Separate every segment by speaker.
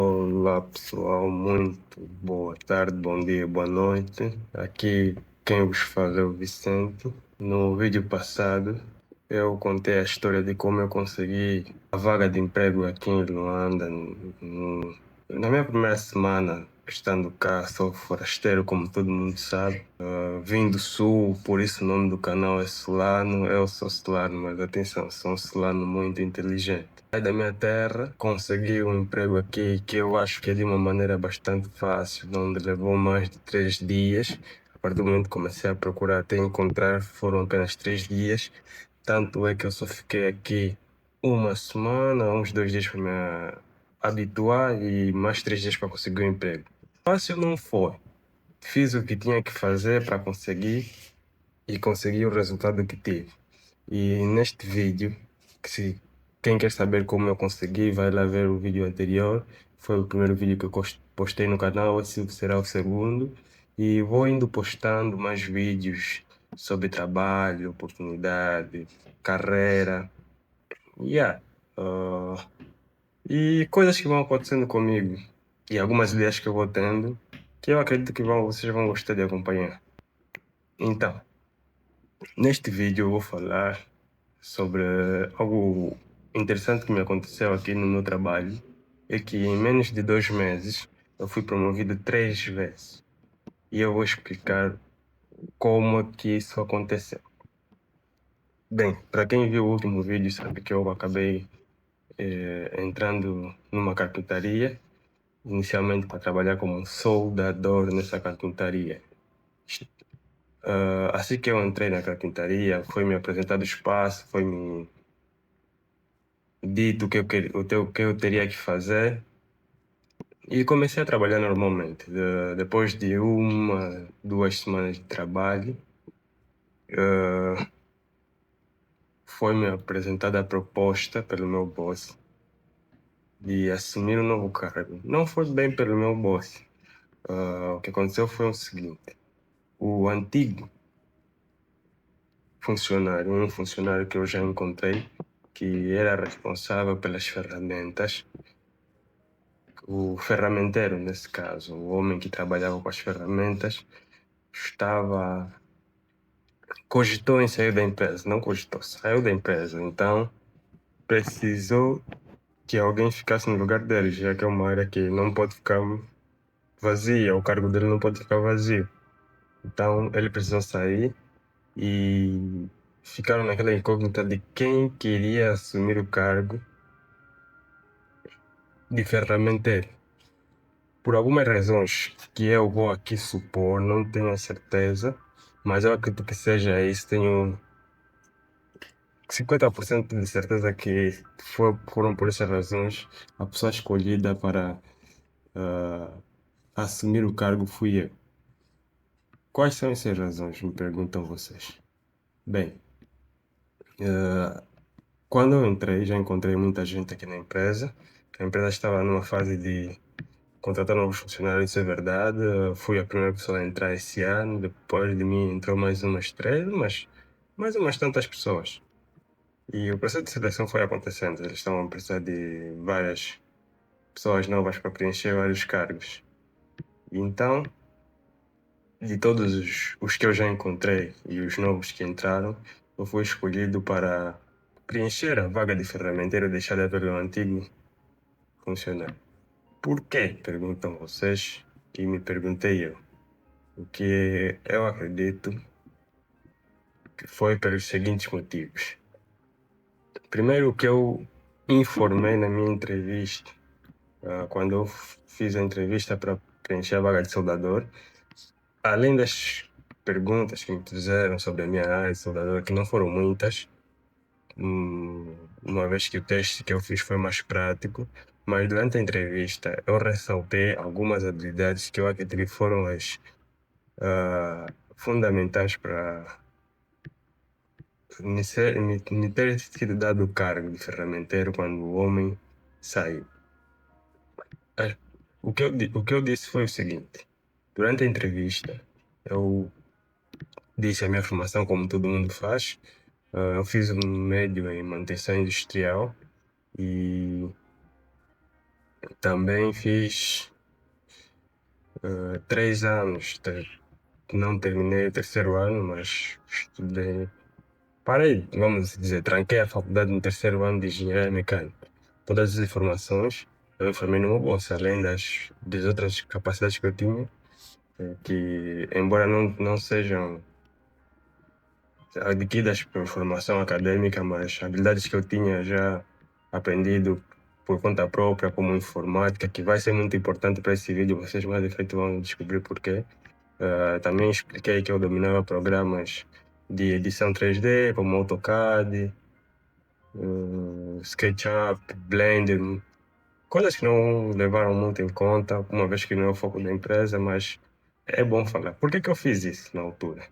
Speaker 1: Olá pessoal, muito boa tarde, bom dia, boa noite. Aqui quem vos fala é o Vicente. No vídeo passado eu contei a história de como eu consegui a vaga de emprego aqui em Luanda. Na minha primeira semana, estando cá, sou forasteiro, como todo mundo sabe. Vim do sul, por isso o nome do canal é Solano. Eu sou Solano, mas atenção, sou um Solano muito inteligente. Saí da minha terra, consegui um emprego aqui que eu acho que é de uma maneira bastante fácil, onde levou mais de 3 dias. A partir do momento que comecei a procurar até encontrar, foram apenas 3 dias. Tanto é que eu só fiquei aqui uma semana, uns 2 dias para me habituar e mais 3 dias para conseguir um emprego. Fácil não foi. Fiz o que tinha que fazer para conseguir e consegui o resultado que tive. E neste vídeo, que se quem quer saber como eu consegui, vai lá ver o vídeo anterior. Foi o primeiro vídeo que eu postei no canal, esse será o segundo. E vou indo postando mais vídeos sobre trabalho, oportunidade, carreira, yeah. ah, e coisas que vão acontecendo comigo. E algumas ideias que eu vou tendo, que eu acredito que vocês vão gostar de acompanhar. Então, neste vídeo eu vou falar sobre algo interessante que me aconteceu aqui no meu trabalho. É que em menos de 2 meses eu fui promovido 3 vezes. E eu vou explicar como é que isso aconteceu. Bem, para quem viu o último vídeo sabe que eu acabei entrando numa carpintaria, inicialmente para trabalhar como soldador nessa carpintaria. Assim que eu entrei na carpintaria, foi-me apresentado o espaço, foi-me dito o que eu teria que fazer e comecei a trabalhar normalmente. Depois de 2 semanas de trabalho, eh, foi-me apresentada a proposta pelo meu boss de assumir um novo cargo. Não foi bem pelo meu boss. O que aconteceu foi o seguinte: o antigo funcionário, um funcionário que eu já encontrei, que era responsável pelas ferramentas, o ferramenteiro, nesse caso, o homem que trabalhava com as ferramentas, estava cogitou em sair da empresa, não cogitou, saiu da empresa, então precisou que alguém ficasse no lugar dele, já que é uma área que não pode ficar vazia, o cargo dele não pode ficar vazio. Então ele precisou sair e ficaram naquela incógnita de quem queria assumir o cargo de ferramenteiro. Por algumas razões que eu vou aqui supor, não tenho a certeza, mas eu acredito que seja isso. Tenho 50% de certeza que foram por essas razões a pessoa escolhida para ah, assumir o cargo fui eu. Quais são essas razões, me perguntam vocês? Bem, ah, quando eu entrei, já encontrei muita gente aqui na empresa. A empresa estava numa fase de contratar novos funcionários, isso é verdade. Fui a primeira pessoa a entrar esse ano. Depois de mim entrou mais umas três, mas mais umas tantas pessoas. E o processo de seleção foi acontecendo. Eles estavam a precisar de várias pessoas novas para preencher vários cargos. Então, de todos os que eu já encontrei e os novos que entraram, eu fui escolhido para preencher a vaga de ferramenteiro deixada pelo antigo funcionário. Por quê? Perguntam vocês e me perguntei eu. O que eu acredito que foi pelos seguintes motivos. Primeiro, o que eu informei na minha entrevista, quando eu fiz a entrevista para preencher a vaga de soldador, além das perguntas que me fizeram sobre a minha área de soldador, que não foram muitas, uma vez que o teste que eu fiz foi mais prático, mas durante a entrevista eu ressaltei algumas habilidades que eu acredito que foram as fundamentais para me ter sido dado o cargo de ferramenteiro quando o homem saiu. Ah, o que eu disse foi o seguinte: durante a entrevista, eu disse a minha formação, como todo mundo faz. Eu fiz um médio em manutenção industrial e Também fiz 3 anos, não terminei o terceiro ano, mas estudei. Parei, vamos dizer, tranquei a faculdade no terceiro ano de engenharia mecânica. Todas as informações eu me formei numa bolsa, além das outras capacidades que eu tinha, que embora não sejam adquiridas por formação acadêmica, mas habilidades que eu tinha já aprendido por conta própria, como informática, que vai ser muito importante para esse vídeo, vocês mais de frente vão descobrir porquê. Também expliquei que eu dominava programas de edição 3D, como AutoCAD, SketchUp, Blender, coisas que não levaram muito em conta, uma vez que não é o foco da empresa, mas é bom falar. Por que que eu fiz isso na altura?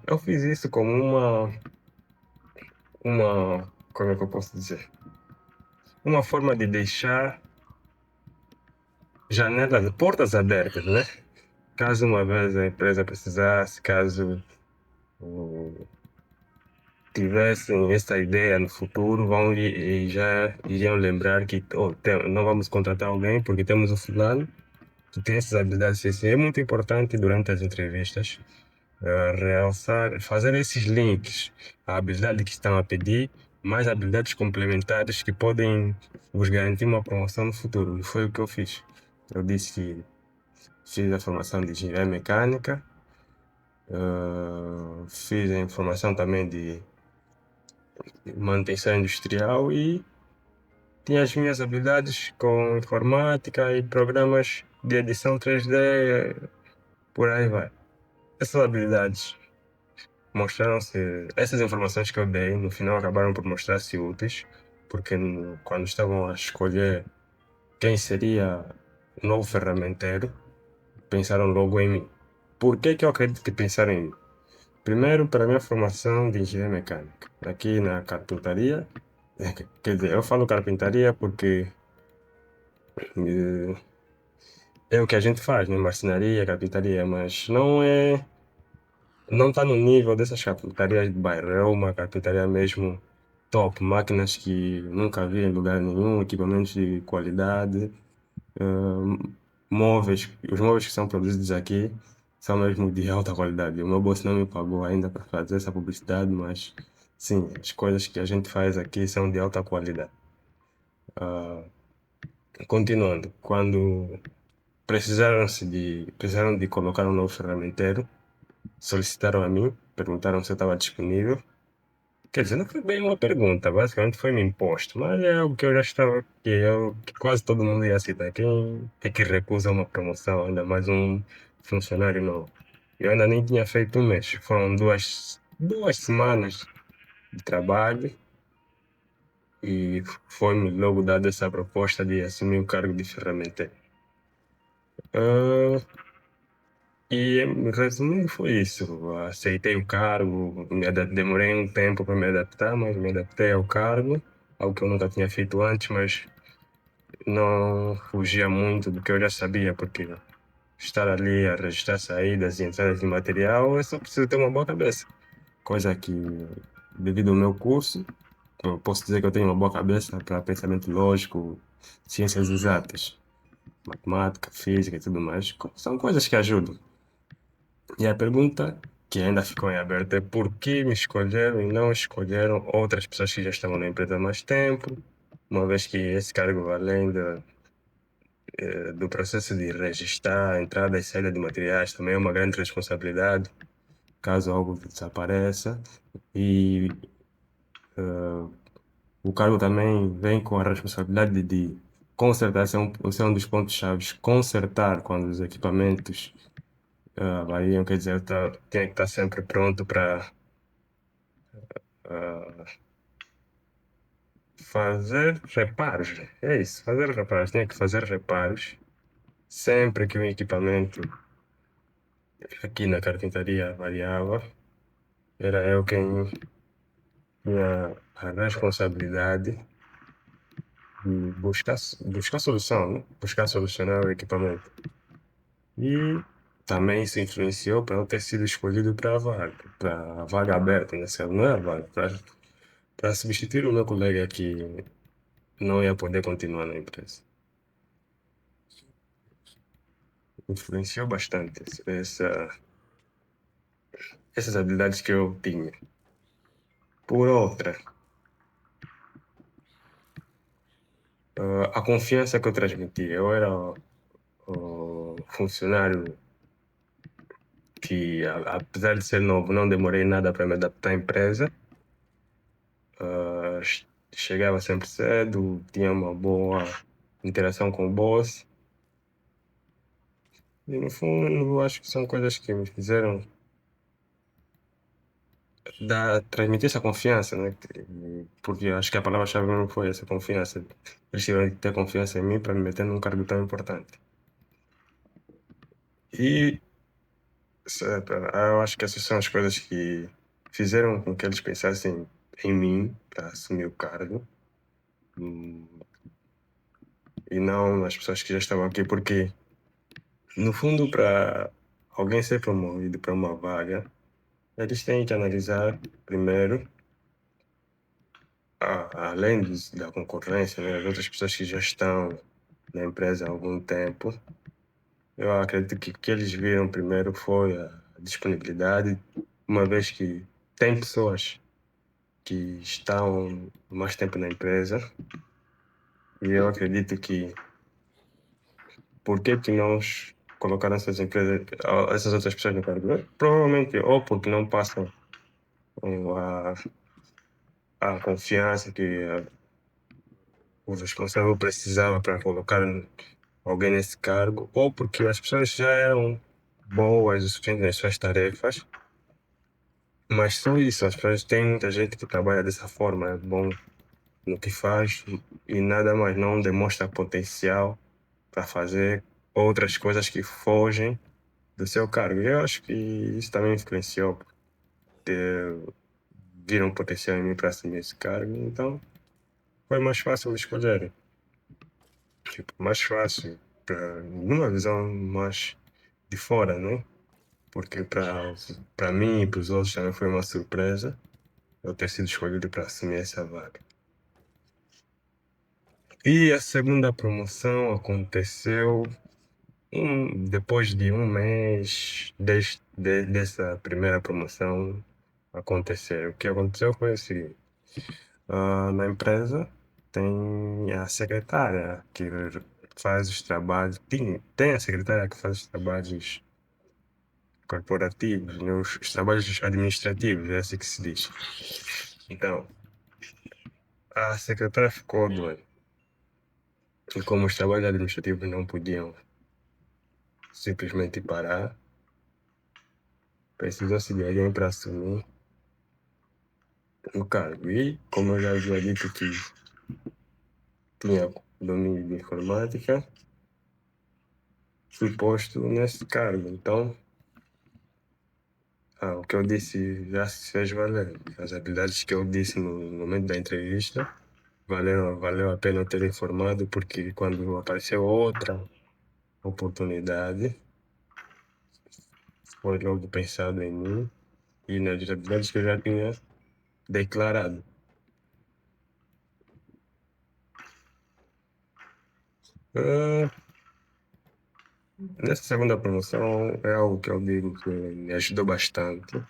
Speaker 1: Eu fiz isso como como é que eu posso dizer? Uma forma de deixar janelas, portas abertas, né? Caso uma vez a empresa precisasse, caso uh, tivessem essa ideia no futuro, e já iriam lembrar que não vamos contratar alguém porque temos o fulano que tem essas habilidades. Isso é muito importante durante as entrevistas, realçar, fazer esses links, a habilidade que estão a pedir, mais habilidades complementares que podem vos garantir uma promoção no futuro. E foi o que eu fiz. Eu disse que fiz a formação de engenharia mecânica, fiz a formação também de manutenção industrial e tinha as minhas habilidades com informática e programas de edição 3D, por aí vai. Essas habilidades mostraram-se, essas informações que eu dei, no final acabaram por mostrar-se úteis, porque quando estavam a escolher quem seria o novo ferramenteiro, pensaram logo em mim. Por que que eu acredito que pensaram em mim? Primeiro, para a minha formação de engenharia mecânica. Aqui na carpintaria, quer dizer, eu falo carpintaria porque eh, é o que a gente faz, né? Marcenaria, carpintaria, mas não está no nível dessas carpintarias de bairro. É uma carpintaria mesmo top, máquinas que nunca vi em lugar nenhum, equipamentos de qualidade, móveis, os móveis que são produzidos aqui são mesmo de alta qualidade. O meu bolso não me pagou ainda para fazer essa publicidade, mas sim, as coisas que a gente faz aqui são de alta qualidade. Continuando, quando precisaram de colocar um novo ferramenteiro, solicitaram a mim, perguntaram se eu estava disponível. Quer dizer, não foi bem uma pergunta, basicamente foi-me imposto, mas é algo que eu já estava, que quase todo mundo ia aceitar. Quem é que recusa uma promoção, ainda mais um funcionário novo? Eu ainda nem tinha feito um mês, foram duas semanas de trabalho e foi-me logo dada essa proposta de assumir o cargo de ferramenteiro. Ah, e resumindo foi isso. Aceitei o cargo, demorei um tempo para me adaptar, mas me adaptei ao cargo, algo que eu nunca tinha feito antes, mas não fugia muito do que eu já sabia, porque estar ali a registrar saídas e entradas de material, eu só preciso ter uma boa cabeça. Coisa que, devido ao meu curso, eu posso dizer que eu tenho uma boa cabeça para pensamento lógico, ciências exatas, matemática, física e tudo mais. São coisas que ajudam. E a pergunta que ainda ficou em aberto é por que me escolheram e não escolheram outras pessoas que já estavam na empresa há mais tempo, uma vez que esse cargo, além do processo de registrar a entrada e saída de materiais, também é uma grande responsabilidade, caso algo desapareça. E o cargo também vem com a responsabilidade de consertar, esse é um dos pontos chaves, consertar quando os equipamentos variam, quer dizer, tem que estar sempre pronto para fazer reparos. É isso, fazer reparos. Tinha que fazer reparos sempre que um equipamento aqui na carpintaria variava. Era eu quem tinha a responsabilidade de buscar solução, né? Buscar solucionar o equipamento. E também isso influenciou para eu ter sido escolhido para a vaga aberta, né? Não é a vaga, para substituir o meu colega que não ia poder continuar na empresa. influenciou bastante essas habilidades que eu tinha. Por outra, a confiança que eu transmiti. Eu era o funcionário que, apesar de ser novo, não demorei nada para me adaptar à empresa. Ah, chegava sempre cedo, tinha uma boa interação com o boss. E no fundo, eu acho que são coisas que me fizeram transmitir essa confiança, né? Porque eu acho que a palavra-chave não foi essa confiança. Eles tiveram que ter confiança em mim para me meter num cargo tão importante. E eu acho que essas são as coisas que fizeram com que eles pensassem em mim para assumir o cargo. Hum, E não nas pessoas que já estavam aqui, porque no fundo, para alguém ser promovido para uma vaga, eles têm que analisar primeiro, além da concorrência, né, as outras pessoas que já estão na empresa há algum tempo. Eu acredito que o que eles viram primeiro foi a disponibilidade, uma vez que tem pessoas que estão mais tempo na empresa, e eu acredito que por que nós colocaram essas empresas, essas outras pessoas no cargo? Provavelmente ou porque não passam a, a confiança que o responsável precisava para colocar alguém nesse cargo, ou porque as pessoas já eram boas o suficiente nas suas tarefas, mas só isso, as pessoas têm muita gente que trabalha dessa forma, é bom no que faz e nada mais, não demonstra potencial para fazer outras coisas que fogem do seu cargo. E eu acho que isso também influenciou, porque viram potencial em mim para assumir esse cargo, então foi mais fácil de escolher. Tipo, mais fácil, numa visão mais de fora, né? Porque para mim e para os outros também foi uma surpresa eu ter sido escolhido para assumir essa vaga. E a segunda promoção aconteceu depois de um mês dessa primeira promoção acontecer. O que aconteceu foi o seguinte: na empresa tem a secretária que faz os trabalhos, tem a secretária que faz os trabalhos corporativos, né, os trabalhos administrativos, é assim que se diz. Então, a secretária ficou doente. E como os trabalhos administrativos não podiam simplesmente parar, precisou-se de alguém para assumir o cargo. E, como eu já havia dito que tinha domínio de informática, fui posto nesse cargo. Então, o que eu disse já se fez valer. As habilidades que eu disse no momento da entrevista valeu a pena eu ter informado, porque quando apareceu outra oportunidade, foi logo pensado em mim e nas habilidades que eu já tinha declarado. Ah, Nessa segunda promoção é algo que eu digo que me ajudou bastante,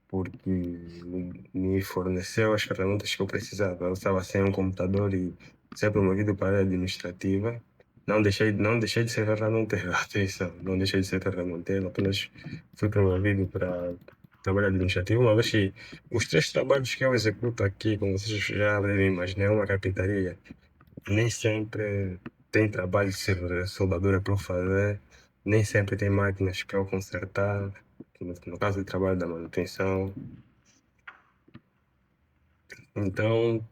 Speaker 1: porque me forneceu as ferramentas que eu precisava. Eu estava sem um computador e ser promovido para a área administrativa. Não deixei de ser ferramenteiro, atenção, não deixei de ser ferramenteiro, apenas fui promovido para trabalho administrativo, uma vez que os três trabalhos que eu executo aqui, como vocês já devem imaginar, é uma carpintaria. Nem sempre tem trabalho de soldadura para eu fazer, nem sempre tem máquinas para eu consertar, no caso do trabalho da manutenção. Então,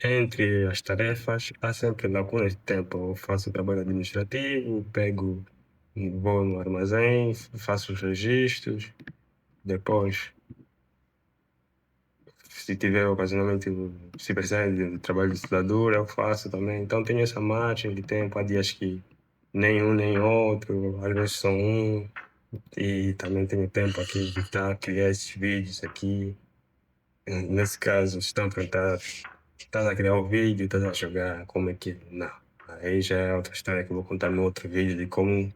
Speaker 1: entre as tarefas, há sempre lacunas de tempo. Eu faço o trabalho administrativo, vou no armazém, faço os registros, depois, se tiver ocasionalmente, se precisar de trabalho de soldadura, eu faço também. Então, tenho essa margem de tempo. Há dias que nem um nem outro, às vezes só um. E também tenho tempo aqui de estar a criar esses vídeos aqui. Nesse caso, estão a perguntar, estás a criar o vídeo, estás a jogar, como é que... Não. Aí já é outra história que eu vou contar no outro vídeo de como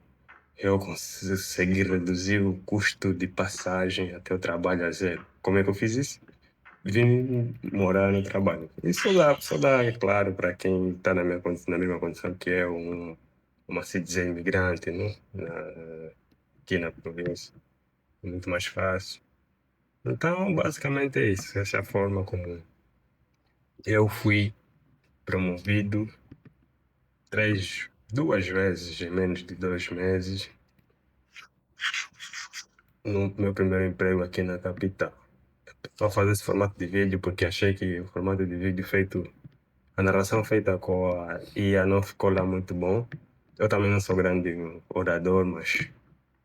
Speaker 1: eu consegui reduzir o custo de passagem até o trabalho a zero. Como é que eu fiz isso? Vim morar no trabalho. Isso só dá, é claro, para quem está na mesma condição que é uma se dizer imigrante, né? Aqui na província. É muito mais fácil. Então, basicamente é isso. Essa é a forma como eu fui promovido duas vezes em menos de 2 meses no meu primeiro emprego aqui na capital. Só fazer esse formato de vídeo porque achei que o formato de vídeo feito, a narração feita com a IA não ficou lá muito bom. Eu também não sou grande orador, mas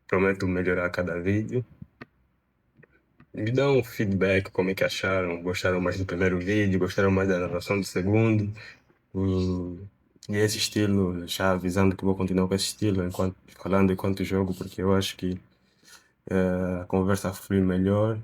Speaker 1: prometo melhorar a cada vídeo. Me dão um feedback, como é que acharam, gostaram mais do primeiro vídeo, gostaram mais da narração do segundo. E esse estilo, já avisando que vou continuar com esse estilo, falando enquanto jogo, porque eu acho que a conversa flui melhor.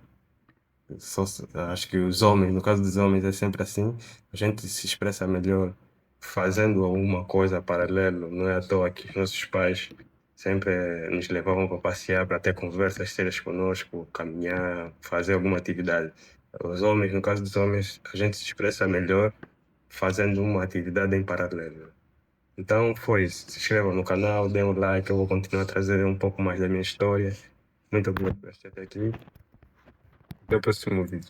Speaker 1: Acho que os homens, no caso dos homens, é sempre assim. A gente se expressa melhor fazendo alguma coisa paralelo. Não é à toa que os nossos pais sempre nos levavam para passear, para ter conversas sérias conosco, caminhar, fazer alguma atividade. Os homens, no caso dos homens, a gente se expressa melhor fazendo uma atividade em paralelo. Então foi isso. Se inscrevam no canal, deem um like, eu vou continuar a trazer um pouco mais da minha história. Muito obrigado por assistir até aqui. Até o próximo vídeo.